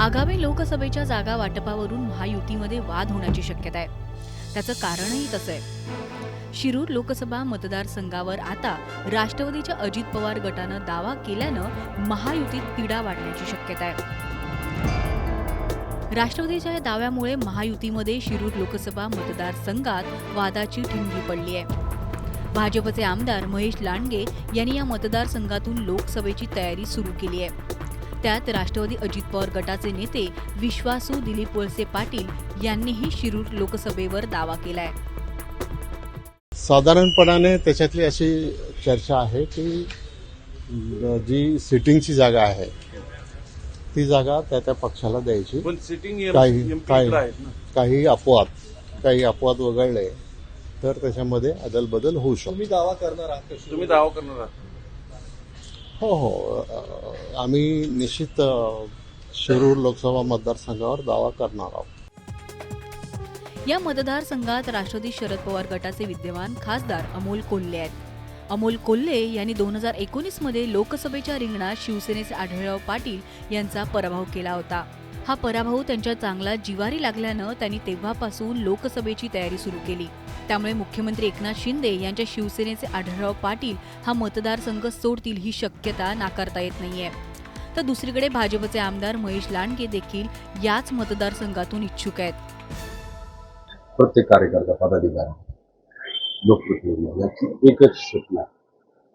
आगामी लोकसभेच्या जागा वाटपावरून महायुतीमध्ये वाद होण्याची शक्यता आहे। त्याचं कारणही तसं आहे। शिरूर लोकसभा मतदारसंघावर आता राष्ट्रवादीच्या अजित पवार गटानं दावा केल्यानं महायुतीत तिढा वाढण्याची शक्यता आहे। राष्ट्रवादीच्या या दाव्यामुळे महायुतीमध्ये शिरूर लोकसभा मतदारसंघात वादाची ठिणगी पडली आहे। भाजपचे आमदार महेश लांडगे यांनी या मतदारसंघातून लोकसभेची तयारी सुरू केली आहे। त्यात राष्ट्रवादी अजित पवार गटाचे नेते विश्वासू दिलीप वळसे पाटील यांनीही शिरूर लोकसभेवर दावा केलाय। साधारणपणाने त्याच्यातली अशी चर्चा आहे की जी सिटिंगची जागा आहे ती जागा त्या पक्षाला द्यायची। पण सिटिंग काही अपवाद वगळले तर त्याच्यामध्ये अदलबदल होऊ शकतो। तुम्ही दावा करणार आहात? हो, आम्ही निश्चित शिरूर लोकसभा मतदारसंघावर दावा करणार आहोत। या मतदारसंघात राष्ट्रवादी शरद पवार गटाचे विद्यमान खासदार अमोल कोल्हे आहेत। अमोल कोल्हे यांनी 2019 मध्ये लोकसभेच्या रिंगणात शिवसेनेचे आढळराव पाटील यांचा पराभव केला होता। हा पराभव त्यांच्या चांगला जिवारी लागल्यानं त्यांनी तेव्हापासून लोकसभेची तयारी सुरू केली। त्यामुळे मुख्यमंत्री एकनाथ शिंदे यांच्या शिवसेनेचे आढळराव पाटील हा मतदारसंघ सोडतील ही शक्यता नाकारता येत नाहीये। तर दुसरीकडे भाजपचे आमदार महेश लांडगे देखील याच मतदारसंघातून इच्छुक आहेत। प्रत्येक कार्यकर्ता पदाधिकारी लोकप्रतिनिधी याची एकच सूचना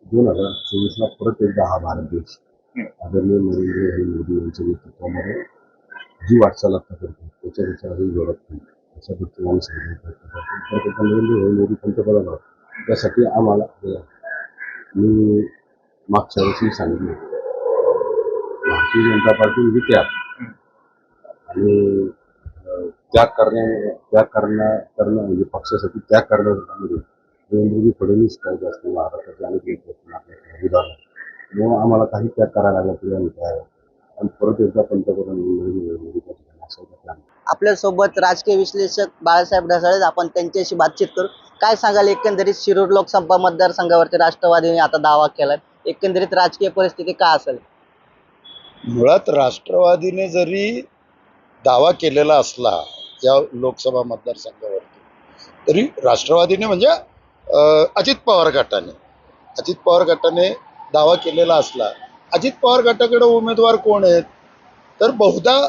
2024ला परत एकदा हा भारत देश आदरणीय नरेंद्र मोदी यांच्या नेतृत्वामध्ये जी वाटचाल आता करतो त्याच्या अजून जोरात होईल अशा दृष्टीने प्रयत्न नरेंद्र मोदी पंतप्रधान आहोत त्यासाठी आम्हाला मी मागच्या वर्षी सांगितलं भारतीय जनता पार्टी म्हणजे त्याग आणि त्याग करणं म्हणजे पक्षासाठी त्याग करण्यामध्ये देवेंद्रजी फडणवीस काय जास्त महाराष्ट्राचे अनेक विधान म्हणून आम्हाला काही त्याग करायला लागला तरी आम्ही काय आणि परत एकदा पंतप्रधान नरेंद्र मोदी आपल्यासोबत राजकीय विश्लेषक बाळासाहेब ढसाळे आपण त्यांच्याशी बातचीत करू। काय सांगाल एकंदरीत शिरूर लोकसभा मतदारसंघावरती राष्ट्रवादीने आता दावा केलाय, एकंदरीत राजकीय परिस्थिती काय असेल? मुळात राष्ट्रवादीने जरी दावा केलेला असला या लोकसभा मतदारसंघावरती तरी राष्ट्रवादीने म्हणजे अजित पवार गटाने दावा केलेला असला अजित पवार गटाकडे उमेदवार कोण आहेत तर बहुधा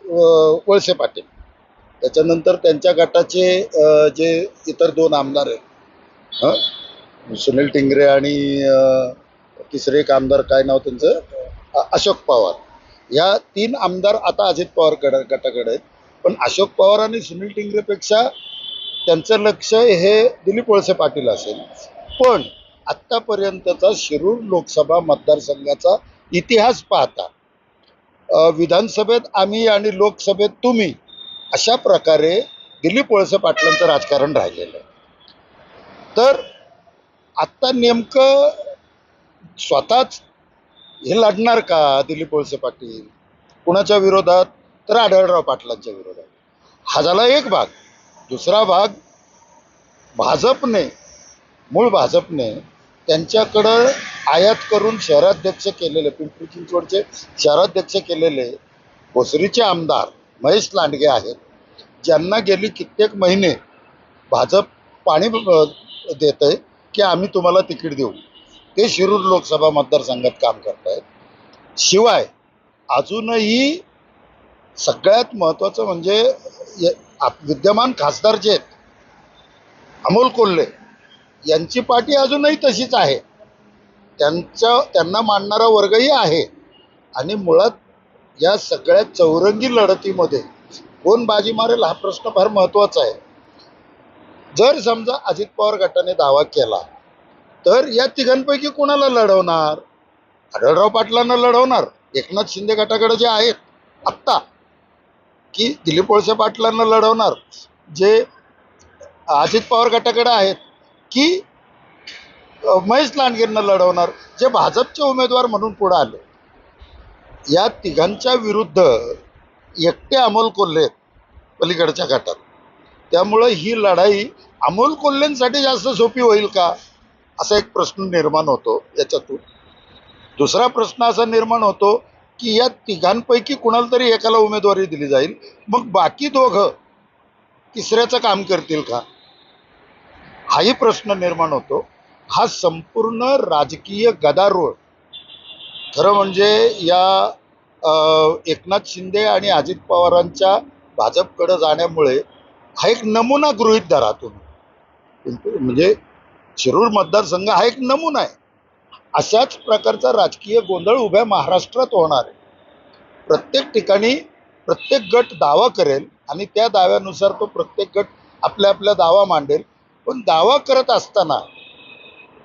वळसे पाटील, त्याच्यानंतर त्यांच्या गटाचे जे इतर दोन आमदार आहेत सुनील टिंगरे आणि तिसरे एक आमदार काय नाव त्यांचं अशोक पवार, या तीन आमदार आता अजित पवार गटाकडे आहेत। पण अशोक पवार आणि सुनील टिंगरेपेक्षा त्यांचं लक्ष हे दिलीप वळसे पाटील असेल। पण आत्तापर्यंतचा शिरूर लोकसभा मतदारसंघाचा इतिहास पाहता विधानसभेत आम्ही आणि लोकसभेत तुम्ही अशा प्रकारे दिलीप वळसे पाटलांचं राजकारण राहिलेलं आहे। तर आत्ता नेमकं स्वतःच हे लढणार का दिलीप वळसे पाटील कुणाच्या विरोधात तर आढळराव पाटलांच्या विरोधात। हा झाला एक भाग। दुसरा भाग मूळ भाजपने त्यांच्याकडं आयात करून शहराध्यक्ष केलेले पिंपरी चिंचवडचे शहराध्यक्ष केलेले भोसरीचे आमदार महेश लांडगे आहेत, ज्यांना गेली कित्येक महिने भाजप पाणी देत आहे की आम्ही तुम्हाला तिकीट देऊ। ते शिरूर लोकसभा मतदारसंघात काम करतायत। शिवाय अजूनही सगळ्यात महत्त्वाचं म्हणजे विद्यमान खासदार जे आहेत अमोल कोल्हे यांची पार्टी अजूनही तशीच आहे, त्यांना मानणारा वर्गही आहे। आणि मुळात या सगळ्या चौरंगी लढतीमध्ये कोण बाजी मारेल हा प्रश्न फार महत्त्वाचा आहे। जर समजा अजित पवार गटाने दावा केला तर या तिघांपैकी कोणाला लढवणार? आढळराव पाटलांना लढवणार एकनाथ शिंदे गटाकडे जे आहेत आत्ता, की दिलीप वळसे पाटलांना लढवणार जे अजित पवार गटाकडे आहेत, की महेश लांडगेंना लढवणार जे भाजपचे उमेदवार म्हणून पुढे आले। या तिघांच्या विरुद्ध एकटे अमोल कोल्हे पलीकडच्या गटात, त्यामुळे ही लढाई अमोल कोल्हेंसाठी जास्त सोपी होईल का असा एक प्रश्न निर्माण होतो याच्यातून। दुसरा प्रश्न असा निर्माण होतो की या तिघांपैकी कुणाला तरी एकाला उमेदवारी दिली जाईल, मग बाकी दोघं तिसऱ्याचं काम करतील का, हाही प्रश्न निर्माण होतो. हा संपूर्ण राजकीय गदारोळ खरं म्हणजे या एकनाथ शिंदे आणि अजित पवारांच्या भाजपकडे जाण्यामुळे हा एक नमुना गृहीत धरा तुम्ही. म्हणजे शिरूर मतदारसंघ हा एक नमुना आहे. अशाच प्रकारचा राजकीय गोंधळ उभ्या महाराष्ट्रात होणार आहे. प्रत्येक ठिकाणी प्रत्येक गट दावा करेल आणि त्या दाव्यानुसार तो प्रत्येक गट आपल्या आपला दावा मांडेल. पण दावा करत असताना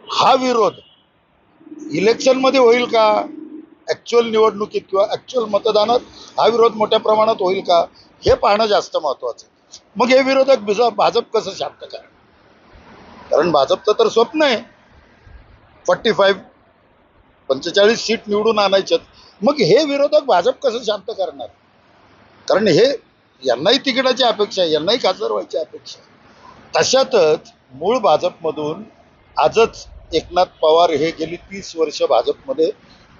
हा विरोध इलेक्शनमध्ये होईल का, ॲक्च्युअल निवडणुकीत किंवा ॲक्च्युअल मतदानात हा विरोध मोठ्या प्रमाणात होईल का, हे पाहणं जास्त महत्त्वाचं आहे. मग हे विरोधक भाजप कसं शांत करा, कारण भाजपचं तर स्वप्न आहे 45 सीट निवडून आणायच्यात. मग हे विरोधक भाजप कसं शांत करणार, कारण हे यांनाही तिकिटाची अपेक्षा आहे, यांनाही खासदार व्हायची अपेक्षा आहे. तशातच मूळ भाजपमधून आजच एकनाथ पवार हे गेली 30 वर्ष भाजपमध्ये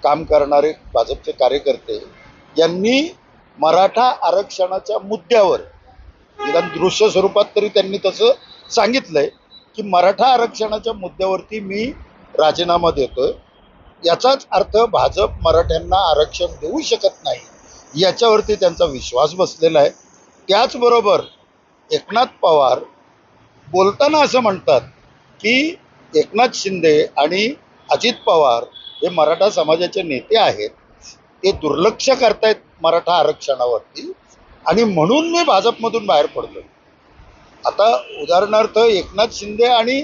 काम करणारे भाजपचे कार्यकर्ते यांनी मराठा आरक्षणाच्या मुद्द्यावर निदान दृश्य स्वरूपात तरी त्यांनी तसं सांगितलंय की मराठा आरक्षणाच्या मुद्द्यावरती मी राजीनामा देतोय. याचाच अर्थ भाजप मराठ्यांना आरक्षण देऊ शकत नाही याच्यावरती त्यांचा विश्वास बसलेला आहे. त्याचबरोबर एकनाथ पवार बोलताना असं म्हणतात की एकनाथ शिंदे आणि अजित पवार हे मराठा समाजाचे नेते आहेत, ते दुर्लक्ष करतायत मराठा आरक्षणावरती आणि म्हणून मी भाजपमधून बाहेर पडलो. आता उदाहरणार्थ एकनाथ शिंदे आणि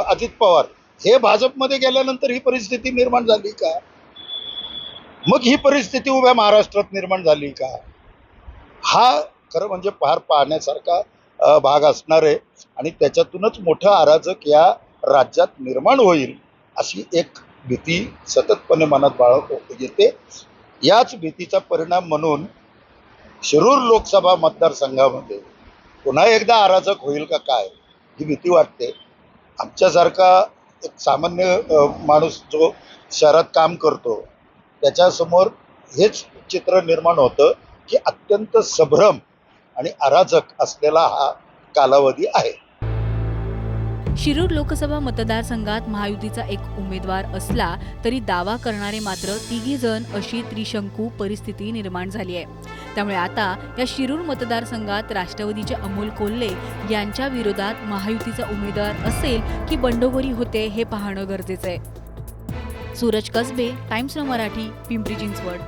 अजित पवार हे भाजपमध्ये गेल्यानंतर ही परिस्थिती निर्माण झाली का, मग ही परिस्थिती उभ्या महाराष्ट्रात निर्माण झाली का, हा खरं म्हणजे फार पाहण्यासारखा भाग असणार आहे. आणि त्याच्यातूनच मोठं अराजक या राज्यात निर्माण होईल अशी एक भीती सततपणे मनात बाळगत येते. याच भीतीचा परिणाम म्हणून शिरूर लोकसभा मतदारसंघामध्ये पुन्हा एकदा अराजक होईल का काय ही भीती वाटते. आमच्यासारखा एक सामान्य माणूस जो शहरात काम करतो त्याच्यासमोर हेच चित्र निर्माण होतं की अत्यंत संभ्रम आणि अराजक असलेला हा कालावधी आहे. शिरूर लोकसभा मतदारसंघात महायुतीचा एक उमेदवार असला तरी दावा करणारे मात्र तिघी जण अशी त्रिशंकू परिस्थिती निर्माण झाली आहे. त्यामुळे आता या शिरूर मतदारसंघात राष्ट्रवादीचे अमोल कोल्हे यांच्या विरोधात महायुतीचा उमेदवार असेल की बंडखोरी होते हे पाहणं गरजेचं आहे. सूरज कसबे, टाइम्स मराठी, पिंपरी चिंचवड.